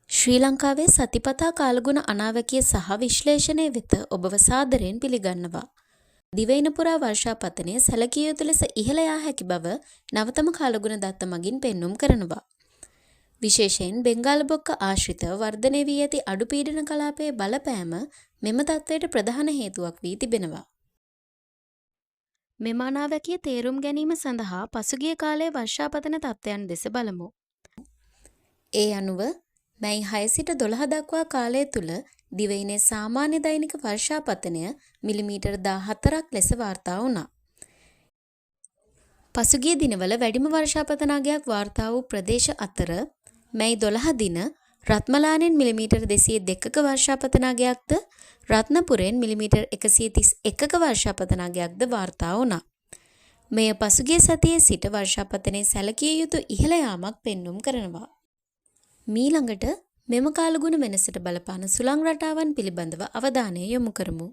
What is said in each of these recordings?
ශ්‍රී ලංකාවේ සතිපතා කාලගුණ අනාවැකිය සහ විශ්ලේෂණය වෙත ඔබව සාදරයෙන් පිළිගන්නවා. දිවයින පුරා වර්ෂාපතනය සැලකිය යුතු ලෙස ඉහළ යා හැකි බව නවතම කාලගුණ දත්ත මගින් පෙන්눔 කරනවා. විශේෂයෙන් බෙන්ගාල බොක්ක ආශ්‍රිතව වර්ධනය වී ඇති අඩු පීඩන කලාපයේ බලපෑම මෙම තත්ත්වයට ප්‍රධාන හේතුවක් වී තිබෙනවා. මෙම අනාවැකිය තේරුම් ගැනීම සඳහා පසුගිය කාලයේ වර්ෂාපතන තත්ත්වයන් දෙස බලමු. ඒ අනුව මැයි 6 සිට 12 දක්වා කාලය තුල දිවයිනේ සාමාන්‍ය දෛනික වර්ෂාපතනය මිලිමීටර් 14ක් ලෙස වාර්තා වුණා. පසුගිය දිනවල වැඩිම වර්ෂාපතන අගයක් වාර්තා වූ ප්‍රදේශ අතර මැයි 12 දින රත්මලානෙන් මිලිමීටර් 202ක වර්ෂාපතන අගයක්ද රත්නපුරෙන් මිලිමීටර් 131ක වර්ෂාපතන අගයක්ද වාර්තා වුණා. මෙය පසුගිය සතියේ සිට වර්ෂාපතනයේ සැලකිය යුතු ඉහළ යාමක් පෙන්눔 කරනවා. මීළඟට මෙම කාලගුණ වෙනසට බලපාන සුළං රටාවන් පිළිබඳව අවධානය යොමු කරමු.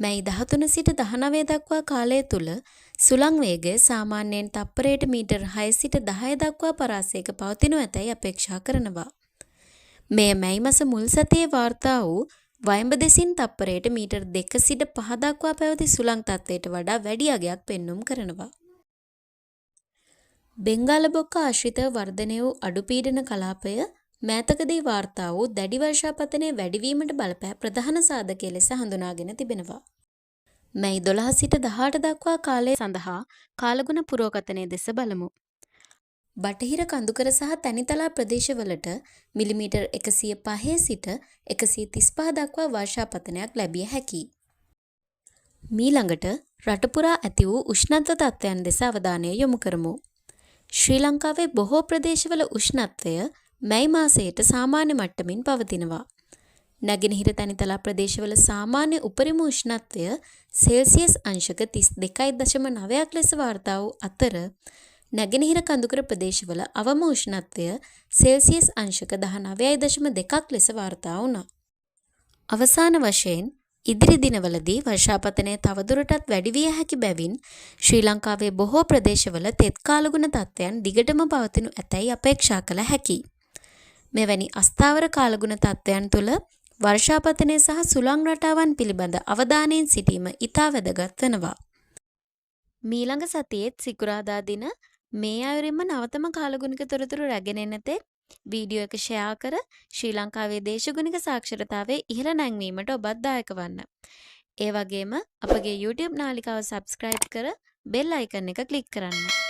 මැයි 13 සිට 19 දක්වා කාලය තුල සුළං වේගය සාමාන්‍යයෙන් තප්පරයට මීටර් 6 සිට 10 දක්වා පරාසයක පවතිනු ඇතැයි අපේක්ෂා කරනවා. මෙය මැයි මාස මුල් සතියේ වාර්තා වූ වයඹ දෙසින් තප්පරයට මීටර් 2 සිට 5 දක්වා පැවති සුළං තත්ත්වයට වඩා වැඩි අගයක් පෙන්눔 කරනවා. බෙන්ගාල බොක්ක ආශ්‍රිතව වර්ධනය වූ අඩු පීඩන කලාපය මෑතකදී වාර්තා වූ දැඩි වර්ෂාපතනයේ වැඩිවීමට බලපෑ ප්‍රධාන සාධකය ලෙස හඳුනාගෙන තිබෙනවා. මැයි 12 සිට 18 දක්වා කාලය සඳහා කාලගුණ පුරෝගතනය දෙස බලමු. බටහිර කඳුකර සහ තැනිතලා ප්‍රදේශවලට මිලිමීටර් 105 සිට 135 දක්වා වර්ෂාපතනයක් ලැබිය හැකියි. මීළඟට රට පුරා ඇති වූ උෂ්ණත්ව තත්ත්වයන් දෙස අවධානය යොමු කරමු. ශ්‍රී ලංකාවේ බොහෝ ප්‍රදේශවල උෂ්ණත්වය මැයි මාසයට සාමාන්‍ය මට්ටමින් පවතිනවා. නැගෙනහිර තැනිතලා ප්‍රදේශවල සාමාන්‍ය උපරිම උෂ්ණත්වය සෙල්සියස් අංශක 32.9ක් ලෙස වාර්තා වූ අතර නැගෙනහිර කඳුකර ප්‍රදේශවල අවම උෂ්ණත්වය සෙල්සියස් අංශක 19.2ක් ලෙස වාර්තා වුණා. අවසාන වශයෙන් ඉදිරි දිනවලදී වර්ෂාපතනය තවදුරටත් වැඩි විය හැකි බැවින් ශ්‍රී ලංකාවේ බොහෝ ප්‍රදේශවල තෙත් කාලගුණ තත්ත්වයන් දිගටම පවතිනු ඇතැයි අපේක්ෂා කළ හැකියි. මෙවැනි අස්ථාවර කාලගුණ තත්ත්වයන් තුළ වර්ෂාපතනය සහ සුළං රටාවන් පිළිබඳ අවධානයෙන් සිටීම ඉතා වැදගත් වෙනවා. මීළඟ සතියේත් සිකුරාදා දින මේ අයුරින්ම නවතම කාලගුණික තොරතුරු රැගෙන එන තෙක් වීඩියෝ එක ෂෙයා කර ශ්‍රී ලංකාවේ දේශගුණික සාක්ෂරතාවයේ ඉහළ නැංවීමට ඔබත් දායක වන්න. ඒ වගේම අපගේ YouTube නාලිකාව සබ්ස්ක්‍රයිබ් කර බෙල් අයිකන් එක ක්ලික් කරන්න.